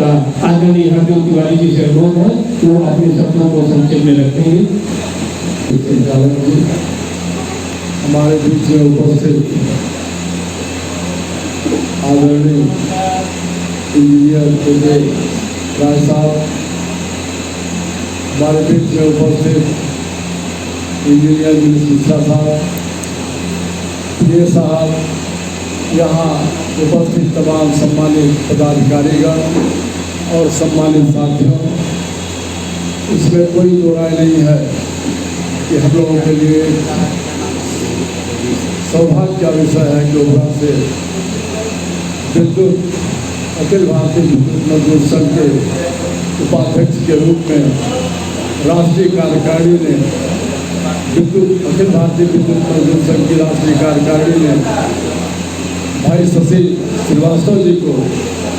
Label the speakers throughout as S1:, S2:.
S1: आदरणीय हरदेव तिवारी जी से अनुरोध है वो अपने शब्दों को संक्षेप में रखेंगे।
S2: संचालक जी, हमारे बीच में उपस्थित आदरणीय इंजीनियर उदय राय साहब, हमारे बीच में उपस्थित इंजीनियर मिश्रा साहब, ये साहब, यहाँ उपस्थित तमाम सम्मानित पदाधिकारीगण और सम्मानित साथियों, इसमें कोई दो राय नहीं है कि हम लोगों के लिए सौभाग्य का विषय है कि ओबरा से विद्युत अखिल भारतीय विद्युत मजदूर संघ के उपाध्यक्ष के रूप में राष्ट्रीय कार्यकारिणी ने अखिल भारतीय विद्युत मजदूर संघ की राष्ट्रीय कार्यकारिणी ने भाई शशि श्रीवास्तव जी को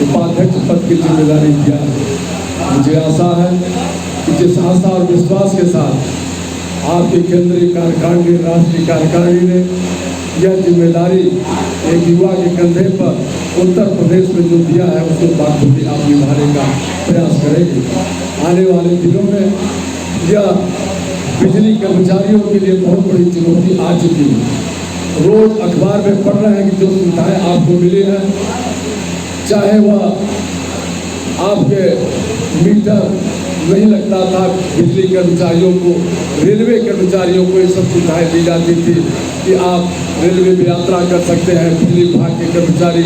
S2: उपाध्यक्ष पद की जिम्मेदारी दिया है। मुझे आशा है कि जिस आस्था और विश्वास के साथ आपकी केंद्रीय कार्यकारिणी राष्ट्रीय कार्यकारिणी ने यह जिम्मेदारी एक युवा के कंधे पर उत्तर प्रदेश में जो दिया है उसको बाखूबी आप निभाने का प्रयास करेंगे। आने वाले दिनों में यह बिजली कर्मचारियों के लिए बहुत बड़ी चुनौती आ चुकी है। रोज अखबार में पढ़ रहे हैं कि जो सुविधाएं आपको मिली हैं, चाहे वह आपके मीटर नहीं लगता था बिजली कर्मचारियों को, रेलवे कर्मचारियों को ये सब सुविधाएं दी जाती थी कि आप रेलवे में यात्रा कर सकते हैं, बिजली विभाग के कर्मचारी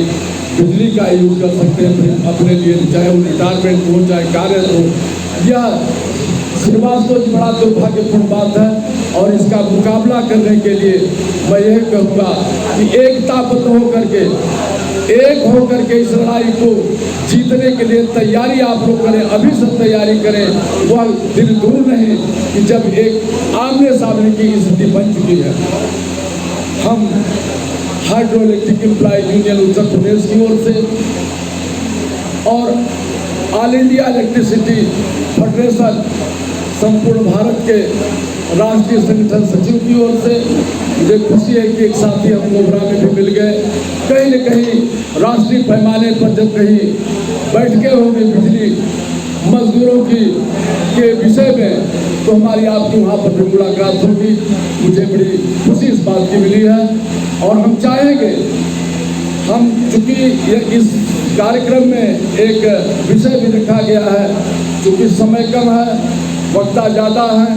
S2: बिजली का यूज कर सकते हैं अपने लिए, चाहे वो रिटायरमेंट हो चाहे कार्य हो। यह श्रीवास्तव जी बड़ा दुर्भाग्यपूर्ण बात है और इसका मुकाबला करने के लिए मैं यह कहूँगा कि एकताबद्ध होकर के इस लड़ाई को जीतने के लिए तैयारी आप लोग करें, अभी से तैयारी करें। वह दिन दूर नहीं कि जब एक आमने सामने की स्थिति बन चुकी है। हम hydro electric employ union Uttar Pradesh की ओर से और ऑल इंडिया इलेक्ट्रिसिटी फेडरेशन संपूर्ण भारत के राष्ट्रीय संगठन सचिव की ओर से मुझे खुशी है कि एक साथी हम ओबरा में भी मिल गए। कहीं न कहीं राष्ट्रीय पैमाने पर जब कहीं बैठकें होंगी बिजली मजदूरों के विषय में तो हमारी आपकी वहाँ पर भी मुलाकात होगी। मुझे बड़ी खुशी इस बात की मिली है और हम चाहेंगे, हम चूँकि इस कार्यक्रम में एक विषय भी रखा गया है, चूँकि समय कम है, वक्ता ज़्यादा है,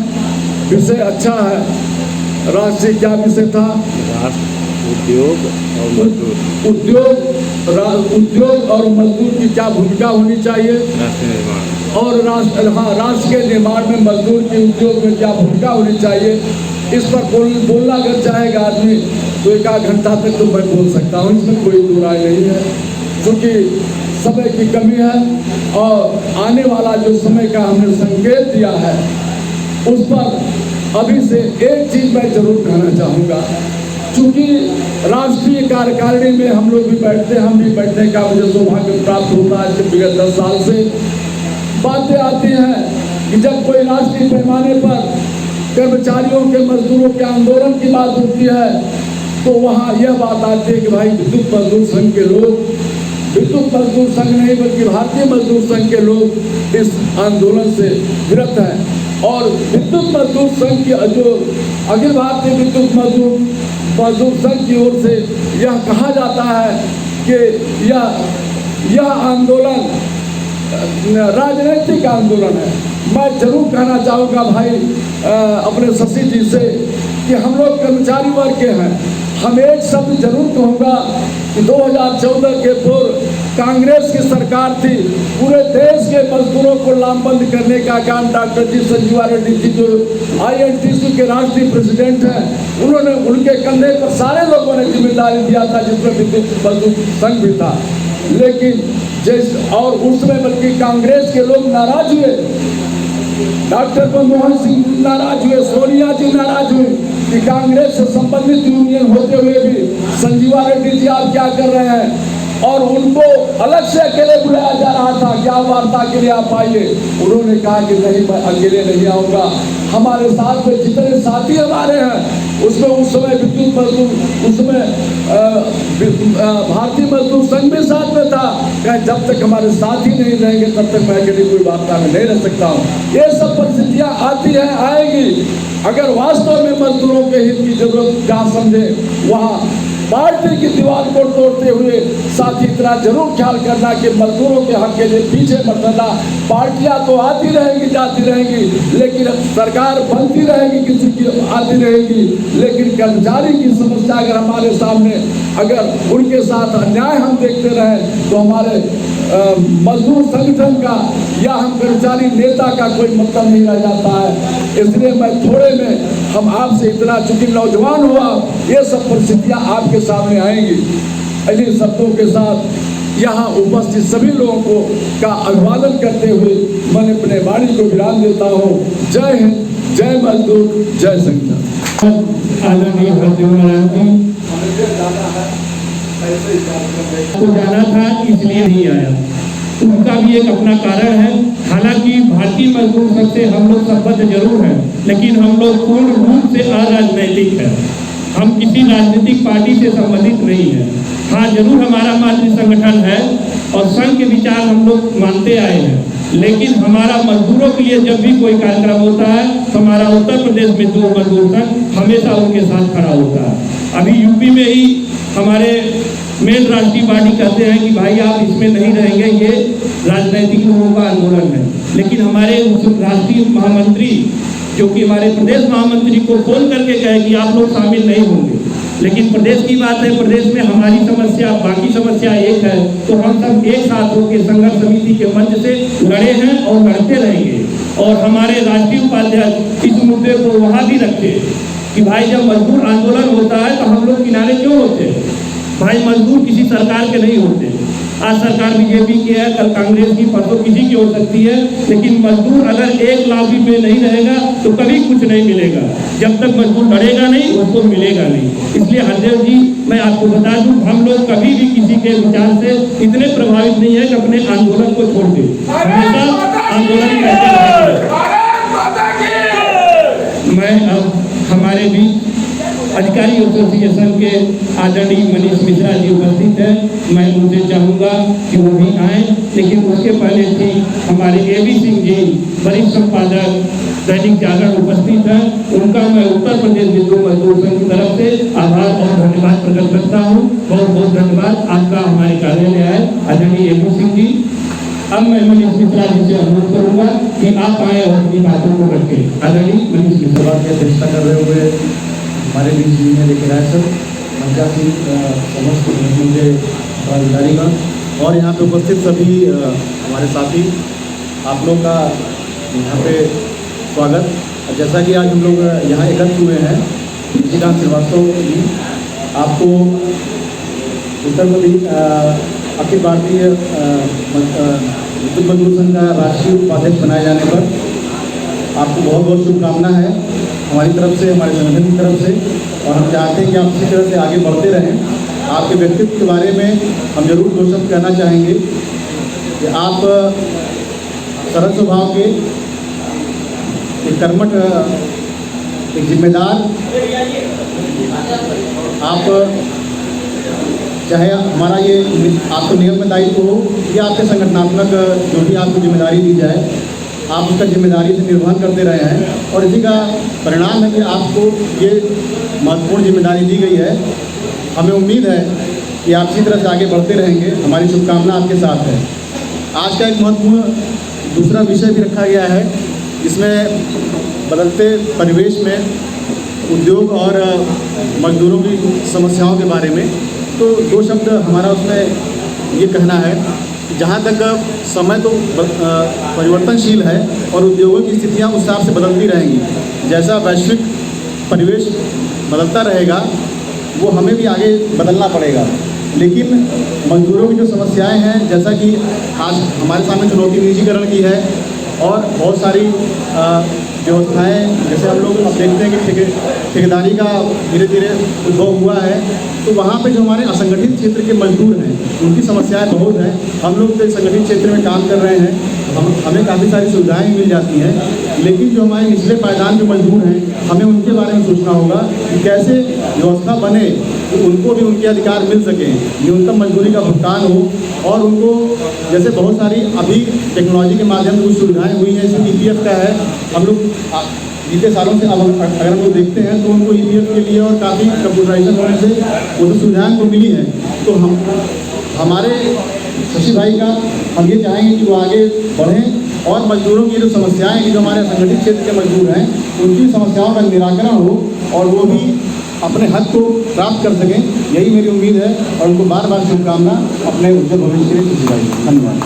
S2: विषय अच्छा है। राष्ट्रीय क्या विषय था?
S3: उद्योग और मजदूर।
S2: उद्योग और मजदूर की क्या भूमिका होनी चाहिए और राष्ट्र के निर्माण में मजदूर की उद्योग में क्या भूमिका होनी चाहिए, इस पर बोलना अगर चाहेगा आदमी तो एक आध घंटा तक तो मैं बोल सकता हूँ, इसमें कोई दो राय नहीं है। क्योंकि समय की कमी है और आने वाला जो समय का हमने संकेत दिया है उस पर अभी से एक चीज मैं जरूर कहना चाहूँगा। चूँकि राष्ट्रीय कार्यकारिणी में हम लोग भी बैठते हैं, हम भी बैठने का मुझे सौभाग्य प्राप्त होता है। विगत 10 साल से बातें आती हैं कि जब कोई राष्ट्रीय पैमाने पर कर्मचारियों के मजदूरों के आंदोलन की बात होती है तो वहाँ यह बात आती है कि भाई विद्युत मजदूर संघ के लोग, विद्युत मजदूर संघ नहीं बल्कि भारतीय मजदूर संघ के लोग इस आंदोलन से विरत हैं। और विद्युत मजदूर संघ की जो अखिल भारतीय विद्युत मजदूर संघ की ओर से यह कहा जाता है कि यह आंदोलन राजनीतिक आंदोलन है। मैं जरूर कहना चाहूँगा भाई अपने शशि जी से कि हम लोग कर्मचारी वर्ग के हैं। हम एक शब्द जरूर कहूँगा कि 2014 के पूर्व कांग्रेस की सरकार थी, पूरे देश के मजदूरों को लामबंद करने का काम डॉक्टर जी संजीवा रेड्डी जी जो INTC के राष्ट्रीय प्रेसिडेंट हैं, उन्होंने उनके कंधे पर सारे लोगों ने जिम्मेदारी दिया था, जिसमें विद्युत मजदूर संघ भी था। लेकिन और उसमें बल्कि कांग्रेस के लोग नाराज हुए, डॉक्टर मनमोहन सिंह नाराज हुए, सोनिया जी नाराज हुए कि कांग्रेस से संबंधित यूनियन होते हुए भी संजीवा रेड्डी जी आप क्या कर रहे हैं। और उनको अलग से अकेले बुलाया जा रहा था, क्या वार्ता के लिए आप आइए। उन्होंने कहा कि नहीं, मैं अकेले नहीं आऊँगा, हमारे साथ में जितने साथी हमारे हैं, उसमें उस समय विद्युत मजदूर, उसमें भारतीय मजदूर संघ भी साथ में था। कहे जब तक हमारे साथी नहीं रहेंगे तब तक मैं अकेले कोई वार्ता में नहीं रह सकता हूँ। ये सब परिस्थितियाँ आती हैं, आएगी। अगर वास्तव में मजदूरों के हित की जरूरत जहाँ समझे, वहाँ पार्टी की दीवार को तोड़ते हुए साथ ही इतना जरूर ख्याल करना कि मजदूरों के हक के लिए पीछे मत रहना। पार्टियां तो आती रहेंगी, जाती रहेंगी, लेकिन सरकार बनती रहेगी, किसी की आती रहेगी, लेकिन कर्मचारी की समस्या अगर हमारे सामने, अगर उनके साथ अन्याय हम देखते रहे तो हमारे मजदूर संगठन का या हम कर्मचारी नेता का कोई मतलब नहीं रह जाता है। इसलिए मैं थोड़े में हम आपसे इतना, चूंकि नौजवान हुआ, ये सब परिस्थितियां आपके सामने आएंगी। इन्हीं शब्दों के साथ यहाँ उपस्थित सभी लोगों को का अभिवादन करते हुए मैं अपने वाणी को विराम देता हूँ। जय हिंद, जय मजदूर, जय संगठन।
S1: आदरणीय हरदेव महाराज जी को जाना था, इसलिए नहीं आया। उनका भी एक अपना कारण है। हालांकि भारतीय मजदूर संघ से हम लोग संबद्ध जरूर हैं, लेकिन हम लोग पूर्ण रूप से अराजनैतिक हैं। हम किसी राजनीतिक पार्टी से संबंधित नहीं है। हाँ, जरूर हमारा मातृ संगठन है और संघ के विचार हम लोग मानते आए हैं, लेकिन हमारा मजदूरों के लिए जब भी कोई कार्यक्रम होता है तो हमारा उत्तर प्रदेश मजदूर संघ हमेशा उनके साथ खड़ा होता है। अभी यूपी में ही हमारे मेन राष्ट्रीय पार्टी कहते हैं कि भाई आप इसमें नहीं रहेंगे, ये राजनीतिक लोगों का आंदोलन है। लेकिन हमारे उस राष्ट्रीय महामंत्री, जो कि हमारे प्रदेश महामंत्री को फोन करके कहे कि आप लोग शामिल नहीं होंगे। लेकिन प्रदेश की बात है, प्रदेश में हमारी समस्या, बाकी समस्या एक है, तो हम सब एक साथ होकर संघर्ष समिति के मंच से लड़े हैं और लड़ते रहेंगे। और हमारे राष्ट्रीय उपाध्यक्ष इस मुद्दे को वहाँ भी रखते कि भाई जब मजदूर आंदोलन होता है तो हम लोग किनारे क्यों होते हैं। भाई मजदूर किसी सरकार के नहीं होते। आज सरकार बीजेपी की है, कल कांग्रेस की, परसों किसी की हो सकती है, लेकिन मजदूर अगर एक लाभ पे नहीं रहेगा तो कभी कुछ नहीं मिलेगा। जब तक मजदूर लड़ेगा नहीं, उसको मिलेगा नहीं। इसलिए हरदेव जी, मैं आपको बता दूं, हम लोग कभी भी किसी के विचार से इतने प्रभावित नहीं है कि अपने आंदोलन को छोड़ दें। हमेशा आंदोलन करते रहेंगे। मैं अब हमारे बीच अधिकारी एसोसिएशन के आदरणीय मनीष मिश्रा जी उपस्थित हैं। मैं उनसे चाहूँगा कि वो भी आएँ, लेकिन उसके पहले थी हमारे AB सिंह जी, वरिष्ठ संपादक दैनिक जागरण उपस्थित हैं। उनका मैं उत्तर प्रदेश मजदूर संघ की तरफ से आभार और धन्यवाद प्रकट करता हूँ। बहुत बहुत धन्यवाद आपका हमारे कार्यालय आए आदरणीय AB सिंह जी। अब मैं मनीष मिश्रा जी से अनुरोध करूँगा कि आप आए और अपनी बातों को रखें। आदरणीय मनीष मिश्रा
S4: की अध्यक्षता कर रहे हुए हमारे बीच में लेकर आए सर पंचायती समस्त संगठन के पदाधिकारीगण और यहाँ पे उपस्थित सभी हमारे साथी, आप लोग का यहाँ पे स्वागत। जैसा कि आज हम लोग यहाँ एकत्र हुए हैं, निशिकांत श्रीवास्तव जी, आपको उत्तर प्रदेश अखिल भारतीय विद्युत मजदूर संघ का राष्ट्रीय उपाध्यक्ष बनाए जाने पर आपको बहुत बहुत शुभकामना है हमारी तरफ से, हमारे संगठन की तरफ से। और हम चाहते हैं कि आप इसी तरह से आगे बढ़ते रहें। आपके व्यक्तित्व के बारे में हम जरूर दो शब्द कहना चाहेंगे कि आप सरल स्वभाव के, एक कर्मठ, एक जिम्मेदार, आप चाहे हमारा ये आपको नियम में दायित्व हो या आपके संगठनात्मक जो भी आपको जिम्मेदारी दी जाए, आप उसका जिम्मेदारी से निर्वहन करते रहे हैं और इसी का परिणाम है कि आपको ये महत्वपूर्ण जिम्मेदारी दी गई है। हमें उम्मीद है कि आप इसी तरह से आगे बढ़ते रहेंगे। हमारी शुभकामना आपके साथ है। आज का एक महत्वपूर्ण दूसरा विषय भी रखा गया है, जिसमें बदलते परिवेश में उद्योग और मजदूरों की समस्याओं के बारे में तो दो शब्द हमारा उसमें ये कहना है। जहाँ तक समय तो परिवर्तनशील है और उद्योगों की स्थितियाँ उस हिसाब से बदलती रहेंगी। जैसा वैश्विक परिवेश बदलता रहेगा वो हमें भी आगे बदलना पड़ेगा। लेकिन मजदूरों की जो समस्याएं हैं, जैसा कि आज हमारे सामने चुनौती निजीकरण की है और बहुत सारी व्यवस्थाएं, जैसे हम लोग अब देखते हैं कि ठेकेदारी का धीरे धीरे उद्भव हुआ है, तो वहाँ पे जो हमारे असंगठित क्षेत्र के मजदूर हैं उनकी समस्याएं बहुत हैं। हम लोग जो संगठित क्षेत्र में काम कर रहे हैं, हमें काफ़ी सारी सुविधाएं मिल जाती हैं, लेकिन जो हमारे निचले पायदान के मजदूर हैं हमें उनके बारे में सोचना होगा कि कैसे व्यवस्था बने कि उनको भी उनके अधिकार मिल सकें, न्यूनतम मजदूरी का भुगतान हो, और उनको जैसे बहुत सारी अभी टेक्नोलॉजी के माध्यम से कुछ सुविधाएँ हुई हैं, जैसे EPF का है। हम लोग बीते सालों से अब अगर हम लोग देखते हैं तो उनको EPF के लिए और काफ़ी कंप्यूटराइजेशन होने से वो जो सुविधाएँ उनको मिली हैं, तो हमारे शशि भाई का हम ये चाहेंगे कि वो आगे बढ़ें और मजदूरों की जो समस्याएं हैं, जो हमारे असंगठित क्षेत्र के मजदूर हैं, उनकी समस्याओं का निराकरण हो और वो भी अपने हक को प्राप्त कर सकें, यही मेरी उम्मीद है। और उनको बार बार शुभकामना अपने उज्जवल भविष्य के लिए। शशि भाई, धन्यवाद।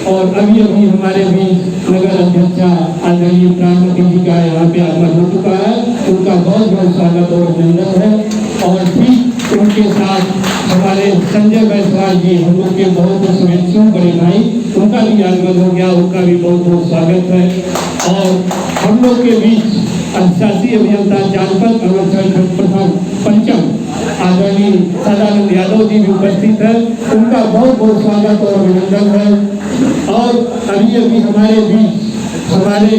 S1: और अभी हमारे भी नगर अध्यक्षा आदरणीय प्राणवती जी का यहाँ पे आगमन हो चुका है, उनका बहुत बहुत स्वागत और अभिनंदन है। और ठीक उनके साथ हमारे संजय बैसवाल जी, हम लोग के बहुत शुभेच्छु बड़े भाई, उनका भी आगमन हो गया, उनका भी बहुत बहुत स्वागत है। और हम लोग के बीच अधिशासी अभियंता जानपद अनुच्छेद प्रथम पंचम आदरणीय सदानंद यादव जी भी उपस्थित है, उनका बहुत बहुत स्वागत और अभिनंदन है। और अभी हमारे बीच हमारे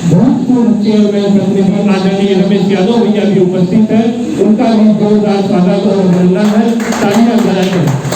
S1: भूतपूर्व चेयरमैन प्रतिनिधि आदरणीय रमेश यादव भैया भी उपस्थित है, उनका भी जोरदार स्वागत और अभिनंदन है। तालियां बजाते हैं।